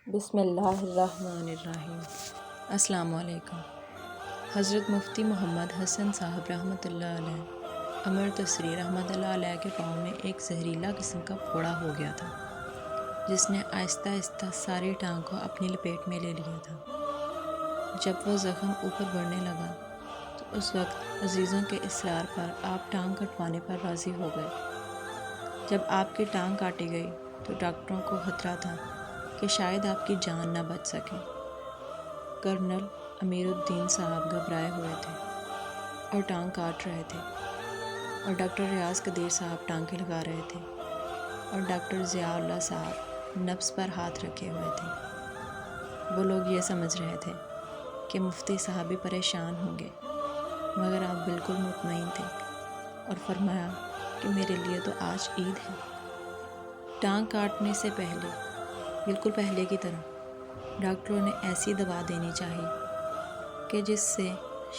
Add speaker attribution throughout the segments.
Speaker 1: بسم اللہ الرحمن الرحیم۔ السلام علیکم۔ حضرت مفتی محمد حسن صاحب رحمۃ اللہ علیہ امر تسری رحمۃ اللہ علیہ کے پاؤں میں ایک زہریلا قسم کا پھوڑا ہو گیا تھا، جس نے آہستہ آہستہ ساری ٹانگ کو اپنی لپیٹ میں لے لیا تھا۔ جب وہ زخم اوپر بڑھنے لگا تو اس وقت عزیزوں کے اصرار پر آپ ٹانگ کٹوانے پر راضی ہو گئے۔ جب آپ کی ٹانگ کاٹی گئی تو ڈاکٹروں کو خطرہ تھا کہ شاید آپ کی جان نہ بچ سکے۔ کرنل امیر الدین صاحب گھبرائے ہوئے تھے اور ٹانگ کاٹ رہے تھے، اور ڈاکٹر ریاض قدیر صاحب ٹانگیں لگا رہے تھے، اور ڈاکٹر ضیاء اللہ صاحب نبض پر ہاتھ رکھے ہوئے تھے۔ وہ لوگ یہ سمجھ رہے تھے کہ مفتی صاحب بھی پریشان ہوں گے، مگر آپ بالکل مطمئن تھے اور فرمایا کہ میرے لیے تو آج عید ہے۔ ٹانگ کاٹنے سے پہلے، بالکل پہلے کی طرح، ڈاکٹروں نے ایسی دوا دینی چاہیے کہ جس سے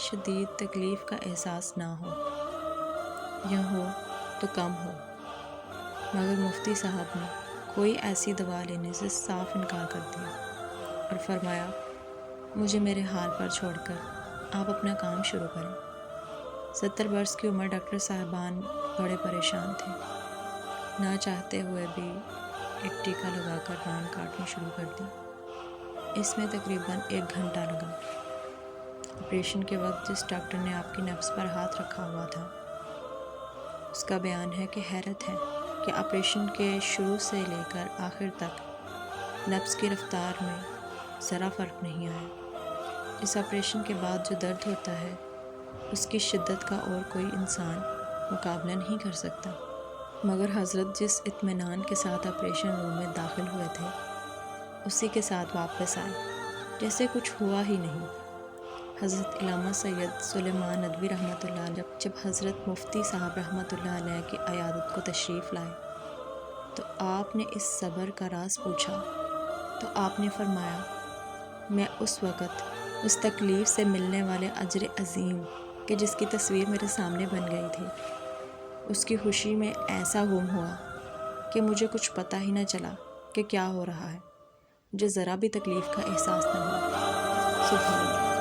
Speaker 1: شدید تکلیف کا احساس نہ ہو، یا ہو تو کم ہو، مگر مفتی صاحب نے کوئی ایسی دوا لینے سے صاف انکار کر دیا اور فرمایا مجھے میرے حال پر چھوڑ کر آپ اپنا کام شروع کریں۔ 70 برس کی عمر ڈاکٹر صاحبان بڑے پریشان تھے، نہ چاہتے ہوئے بھی ایک ٹیکا لگا کر ران کاٹنی شروع کر دی۔ اس میں تقریباً 1 گھنٹہ لگا۔ آپریشن کے وقت جس ڈاکٹر نے آپ کی نبض پر ہاتھ رکھا ہوا تھا، اس کا بیان ہے کہ حیرت ہے کہ آپریشن کے شروع سے لے کر آخر تک نبض کی رفتار میں ذرا فرق نہیں آیا۔ اس آپریشن کے بعد جو درد ہوتا ہے، اس کی شدت کا اور کوئی انسان مقابلہ نہیں کر سکتا، مگر حضرت جس اطمینان کے ساتھ آپریشن روم میں داخل ہوئے تھے، اسی کے ساتھ واپس آئے جیسے کچھ ہوا ہی نہیں۔ حضرت علامہ سید سلیمان ندوی رحمۃ اللہ علیہ جب حضرت مفتی صاحب رحمۃ اللہ علیہ کی عیادت کو تشریف لائے تو آپ نے اس صبر کا راز پوچھا تو آپ نے فرمایا میں اس وقت اس تکلیف سے ملنے والے اجر عظیم کہ جس کی تصویر میرے سامنے بن گئی تھی، اس کی خوشی میں ایسا گم ہوا کہ مجھے کچھ پتہ ہی نہ چلا کہ کیا ہو رہا ہے، مجھے ذرا بھی تکلیف کا احساس نہ ہوا۔ سبحان اللہ۔